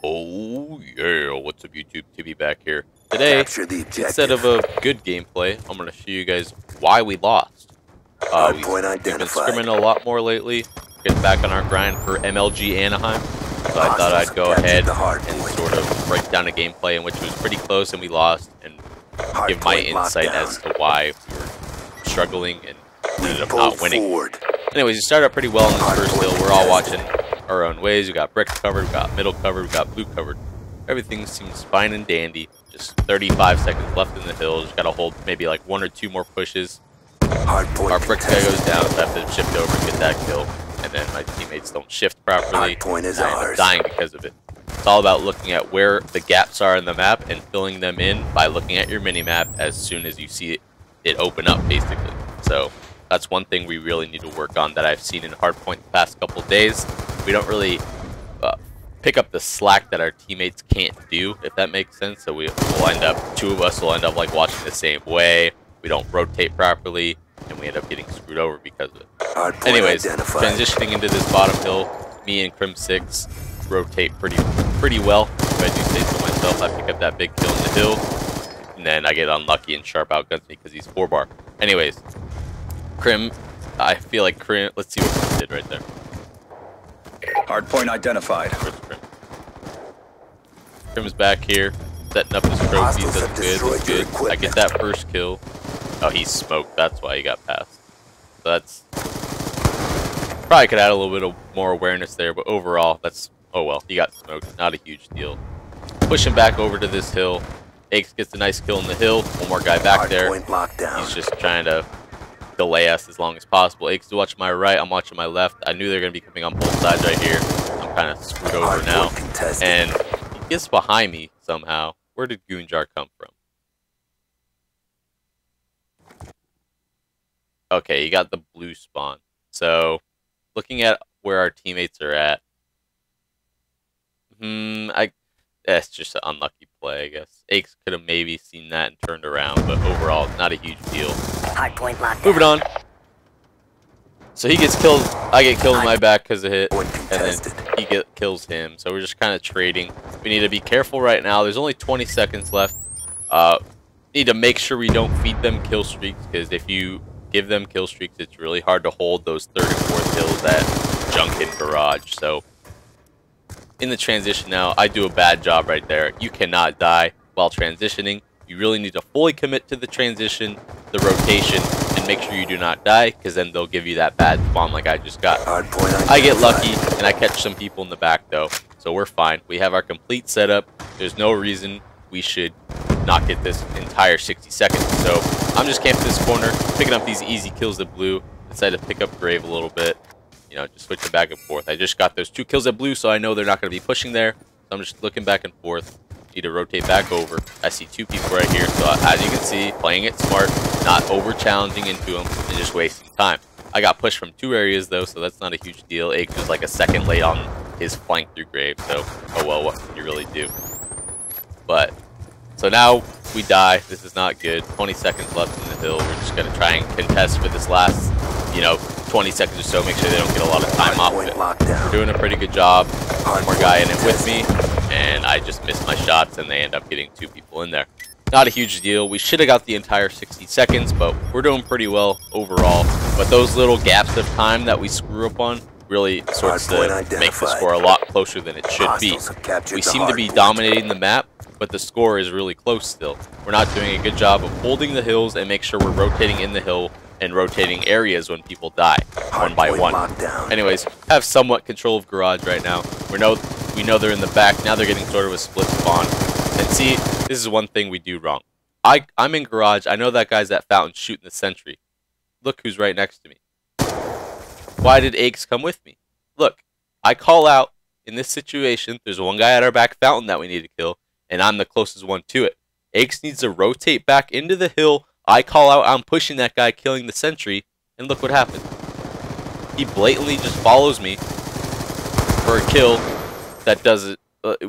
Oh yeah, what's up YouTube? Tibby back here. Today, Capture the instead of objective. a good gameplay, I'm going to show you guys why we lost. Hardpoint We've been identified. scrimming a lot more lately, getting back on our grind for MLG Anaheim. So I thought Hostiles I'd go captured ahead the and hardpoint. sort of break down a gameplay in which was pretty close and we lost, and give my Hardpoint locked insight down. as to why we were struggling and ended up Pull not winning. forward. Anyways, we started out pretty well in this first Hardpoint hill. We're all contested. watching our own ways. We got brick covered, we got middle covered, we got blue covered. Everything seems fine and dandy. Just 35 seconds left in the hill. Just gotta hold maybe like one or two more pushes. Hardpoint Our brick guy contested. goes down, so I have to shift over and get that kill. And then my teammates don't shift properly. Hardpoint is and I end up ours. dying because of it. It's all about looking at where the gaps are in the map and filling them in by looking at your mini-map as soon as you see it open up, basically. So that's one thing we really need to work on that I've seen in Hardpoint the past couple days. We don't really pick up the slack that our teammates can't do, if that makes sense. So we'll end up, two of us will end up like watching the same way. We don't rotate properly, and we end up getting screwed over because of it. Hardpoint Anyways, identified. transitioning into this bottom hill, me and Crim6 rotate pretty well. If I do say so myself, I pick up that big kill in the hill, and then I get unlucky and Sharp outguns me because he's 4-bar. Anyways, Crim, I feel like Crim, let's see what Crim did right there. Hardpoint identified. Where's Crim? Crim's back here, setting up his trophies. Hostiles That's have good, destroyed that's your good. I equipment. get that first kill. Oh, he's smoked, that's why he got passed. So that's... Probably could add a little bit of more awareness there, but overall, that's... Oh well, he got smoked, not a huge deal. Pushing back over to this hill. Aches gets a nice kill in the hill. One more guy back there. Hardpoint locked down. He's just trying to delay us as long as possible. Aches is watching my right, I'm watching my left. I knew they were going to be coming on both sides right here. I'm kind of screwed over now. Hardpoint contested. And he gets behind me somehow. Where did Goonjar come from? Okay, he got the blue spawn. So, looking at where our teammates are at, that's just an unlucky play, I guess. Aches could have maybe seen that and turned around, but overall, not a huge deal. Hardpoint locked Moving down. on. So he gets killed. I get killed in my back because of hit, Point and then contested. he kills him. So we're just kind of trading. We need to be careful right now. There's only 20 seconds left. Need to make sure we don't feed them kill streaks, because if you give them kill streaks, it's really hard to hold those third and fourth kills at junk in garage. So in the transition now, I do a bad job right there. You cannot die while transitioning. You really need to fully commit to the transition, the rotation, and make sure you do not die, because then they'll give you that bad spawn like I just got. Hardpoint identified. I get lucky, and I catch some people in the back, though, so we're fine. We have our complete setup. There's no reason we should not get this entire 60 seconds. So I'm just camping this corner, picking up these easy kills at blue. Decided to pick up Grave a little bit, you know, just switching back and forth. I just got those 2 kills at blue, so I know they're not going to be pushing there. So I'm just looking back and forth. Need to rotate back over. I see 2 people right here, so as you can see, playing it smart, not over challenging into them, and just wasting time. I got pushed from 2 areas though, so that's not a huge deal. Aches was like a second late on his flank through Grave, so oh well, what can you really do? But so now we die. This is not good. 20 seconds left in the hill. We're just gonna try and contest for this last, 20 seconds or so. Make sure they don't get a lot of time off of Hardpoint it. locked down. We're doing a pretty good job. One more guy in it with me, and I just missed my shots, and they end up getting 2 people in there. Not a huge deal. We should have got the entire 60 seconds, but we're doing pretty well overall. But those little gaps of time that we screw up on really sorts to Hardpoint make the identified. score a lot closer than it should be. Hostiles have captured We the seem to be hardpoint. dominating the map, but the score is really close still. We're not doing a good job of holding the hills and make sure we're rotating in the hill and rotating areas when people die, one by Hardpoint one. locked down. Anyways, have somewhat control of garage right now. We know they're in the back. Now they're getting sort of a split spawn. And see, this is one thing we do wrong. I'm in garage. I know that guy's at fountain shooting the sentry. Look who's right next to me. Why did Aches come with me? Look, I call out in this situation. There's one guy at our back fountain that we need to kill, and I'm the closest one to it. Aches needs to rotate back into the hill. I call out, I'm pushing that guy, killing the sentry, and look what happened. He blatantly just follows me for a kill that does it.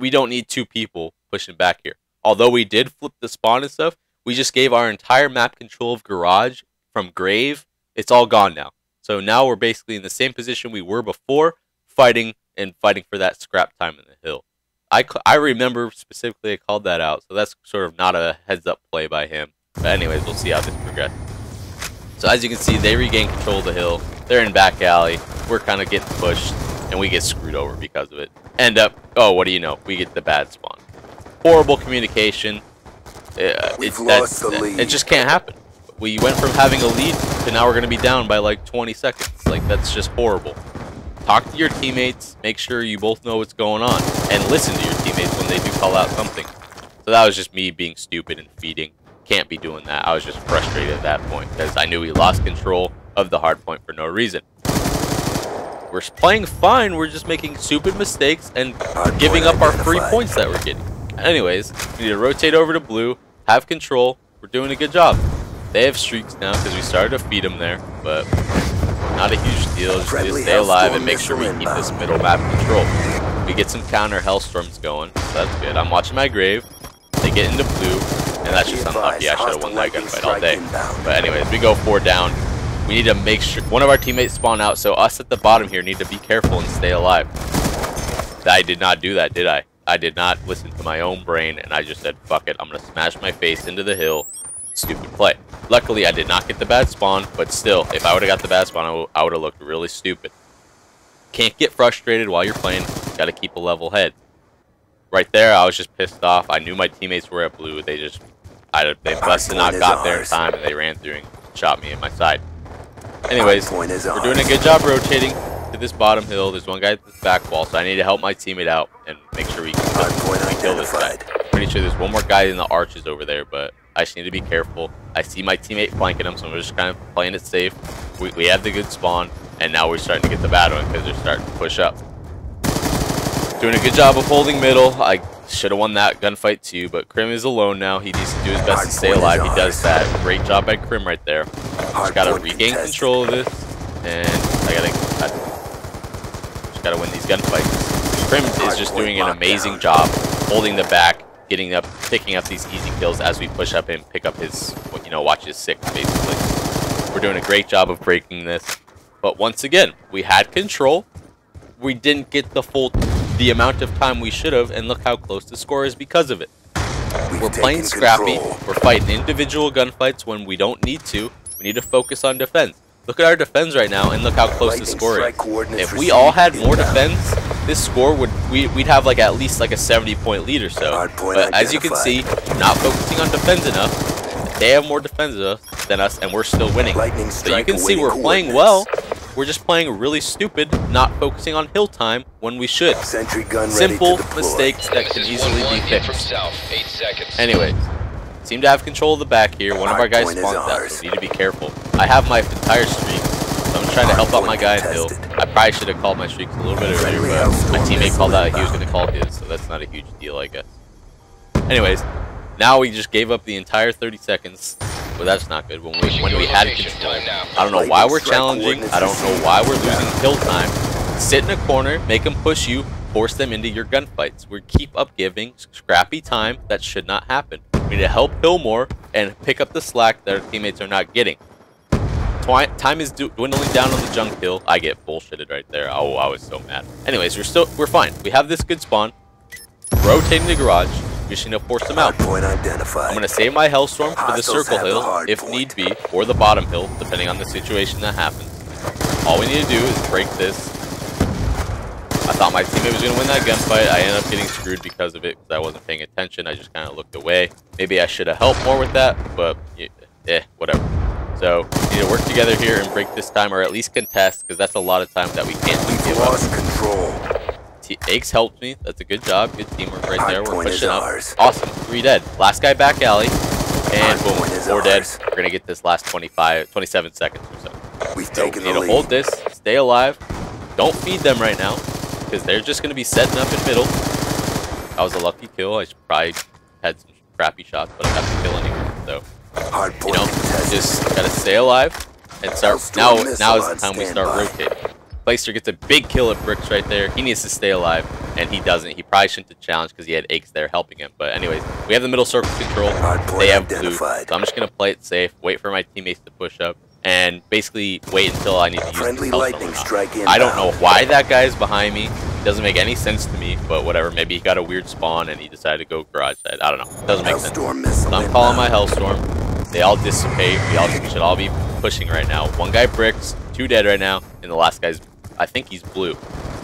We don't need 2 people pushing back here. Although we did flip the spawn and stuff, we just gave our entire map control of garage from Grave. It's all gone now. So now we're basically in the same position we were before, fighting for that scrap time in the hill. I remember specifically I called that out, so that's sort of not a heads-up play by him. But anyways, we'll see how this progresses. So as you can see, they regain control of the hill. They're in back alley. We're kind of getting pushed, and we get screwed over because of it. End up, oh, what do you know? We get the bad spawn. Horrible communication. It just can't happen. We went from having a lead to now we're going to be down by like 20 seconds. Like, that's just horrible. Talk to your teammates. Make sure you both know what's going on. And listen to your teammates when they do call out something. So that was just me being stupid and feeding. Can't be doing that. I was just frustrated at that point because I knew we lost control of the hard point for no reason. We're playing fine. We're just making stupid mistakes and giving up our free points that we're getting. Anyways, we need to rotate over to blue, have control. We're doing a good job. They have streaks now because we started to feed them there, but not a huge deal. Just need to stay alive and make sure we keep this middle map control. We get some counter Hellstorms going, so that's good. I'm watching my grave. They get into blue, and that's just unlucky. I should have won that gunfight all day. But anyways, we go 4 down. We need to make sure one of our teammates spawn out, so us at the bottom here need to be careful and stay alive. I did not do that, did I? I did not listen to my own brain, and I just said, fuck it, I'm going to smash my face into the hill. Stupid play. Luckily, I did not get the bad spawn, but still, if I would have got the bad spawn, I would have looked really stupid. Can't get frustrated while you're playing. Got to keep a level head. Right there, I was just pissed off. I knew my teammates were at blue. They must have not got there in time, and they ran through and shot me in my side. Anyways, we're doing a good job rotating to this bottom hill. There's one guy at this back wall, so I need to help my teammate out and make sure we can kill this guy. Pretty sure there's one more guy in the arches over there, but I just need to be careful. I see my teammate flanking him, so I'm just kind of playing it safe. We had the good spawn, and now we're starting to get the bad one because they're starting to push up. Doing a good job of holding middle. I should have won that gunfight too, but Krim is alone now. He needs to do his best to stay alive. He does that. Great job by Krim right there. Just gotta regain control of this, and I just gotta win these gunfights. Krim is just doing an amazing job holding the back, getting up, picking up these easy kills as we push up and pick up his, watch his 6 basically. We're doing a great job of breaking this, but once again, we had control. We didn't get the amount of time we should have, and look how close the score is because of it. We're playing scrappy. We're fighting individual gunfights when we don't need to. We need to focus on defense. Look at our defense right now, and look how close the score is. If we all had more defense, this score we'd have like at least like a 70-point lead or so. But as you can see, not focusing on defense enough. They have more defense than us, and we're still winning. So you can see we're playing well. We're just playing really stupid, not focusing on hill time when we should. Simple mistakes that can easily be fixed. Anyways, seem to have control of the back here. One of our guys spawned out, so we need to be careful. I have my entire streak, so I'm trying to help out my guy in hill. I probably should have called my streaks a little bit earlier, but my teammate called out he was going to call his, so that's not a huge deal, I guess. Anyways, now we just gave up the entire 30 seconds. Well, that's not good. When we had control, I don't know why we're challenging. I don't know why we're losing kill time. Sit in a corner, make them push you, force them into your gunfights. We keep up giving scrappy time. That should not happen. We need to help hill more and pick up the slack that our teammates are not getting. Time is dwindling down on the junk hill. I get bullshitted right there. Oh, I was so mad. Anyways, we're fine. We have this good spawn. Rotating the garage. We just need to force them out. I'm going to save my Hellstorm for the circle hill, if need be, or the bottom hill, depending on the situation that happens. All we need to do is break this. I thought my teammate was going to win that gunfight. I ended up getting screwed because of it, because I wasn't paying attention. I just kind of looked away. Maybe I should have helped more with that, but whatever. So, we need to work together here and break this time, or at least contest, because that's a lot of time that we can't just give up. Aches helped me. That's a good job. Good teamwork right there. We're pushing up. Awesome. 3 dead. Last guy back alley. And boom. 4 dead. We're going to get this last 27 seconds or so. We need to hold this. Stay alive. Don't feed them right now, because they're just going to be setting up in middle. That was a lucky kill. I probably had some crappy shots, but I got the kill anyway. So, just got to stay alive and start. Now is the time we start rotating. Placer gets a big kill at Bricks right there. He needs to stay alive, and he doesn't. He probably shouldn't have challenged because he had Aches there helping him. But anyways, we have the middle circle control. They have blue. So I'm just going to play it safe, wait for my teammates to push up, and basically wait until I need to use Friendly the lightning strike inbound. I don't know why that guy is behind me. It doesn't make any sense to me, but whatever. Maybe he got a weird spawn and he decided to go garage side. I don't know. It doesn't make sense. Hellstorm missile So I'm calling my Hellstorm. They all dissipate. We should all be pushing right now. One guy bricks, 2 dead right now, and the last guy's, I think he's blue.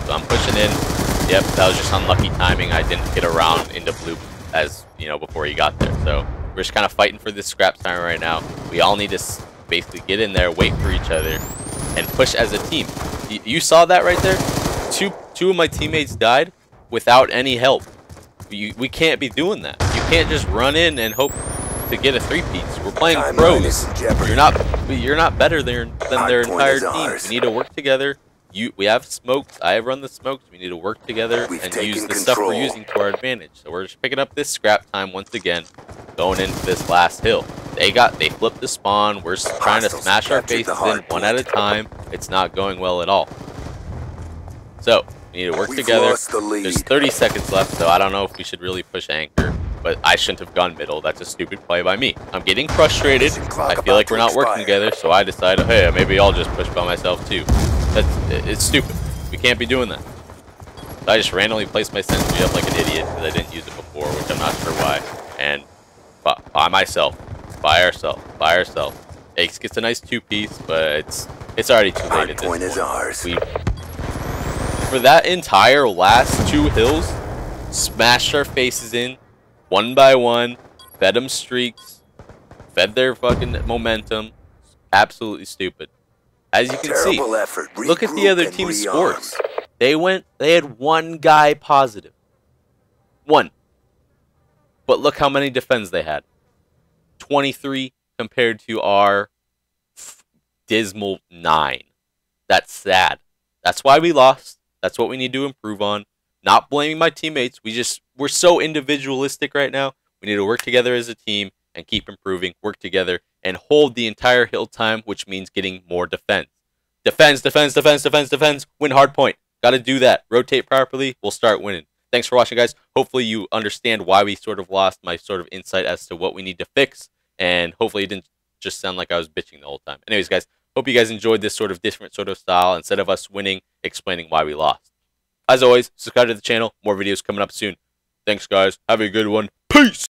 So I'm pushing in. Yep, that was just unlucky timing. I didn't get around into blue as, you know, before he got there. So we're just kind of fighting for this scrap time right now. We all need to basically get in there, wait for each other, and push as a team. You saw that right there? Two of my teammates died without any help. We can't be doing that. You can't just run in and hope to get a 3-peats. We're playing pros. You're not better than their entire team. We need to work together. We have smokes. I run the smokes. We need to work together and use the stuff we're using to our advantage. So we're just picking up this scrap time once again, going into this last hill. They flipped the spawn. We're trying to smash our faces in one at a time. It's not going well at all. So we need to work together. There's 30 seconds left, so I don't know if we should really push anchor. But I shouldn't have gone middle. That's a stupid play by me. I'm getting frustrated. I feel like we're not working together, so I decided, hey, maybe I'll just push by myself too. It's stupid. We can't be doing that. So I just randomly placed my sentry up like an idiot because I didn't use it before, which I'm not sure why. And by myself, by ourselves. Ace gets a nice 2-piece, but it's already too late at this point. Is ours. For that entire last 2 hills, smashed our faces in. One by one, fed them streaks, fed their fucking momentum. Absolutely stupid. As you can see, look at the other team's scores. They had 1 guy positive. 1. But look how many defends they had. 23 compared to our dismal 9. That's sad. That's why we lost. That's what we need to improve on. Not blaming my teammates. We're so individualistic right now. We need to work together as a team and keep improving, work together, and hold the entire hill time, which means getting more defense. Defense. Win hard point. Got to do that. Rotate properly. We'll start winning. Thanks for watching, guys. Hopefully you understand why we sort of lost, my sort of insight as to what we need to fix, and hopefully it didn't just sound like I was bitching the whole time. Anyways, guys, hope you guys enjoyed this sort of different sort of style instead of us winning, explaining why we lost. As always, subscribe to the channel. More videos coming up soon. Thanks, guys. Have a good one. Peace!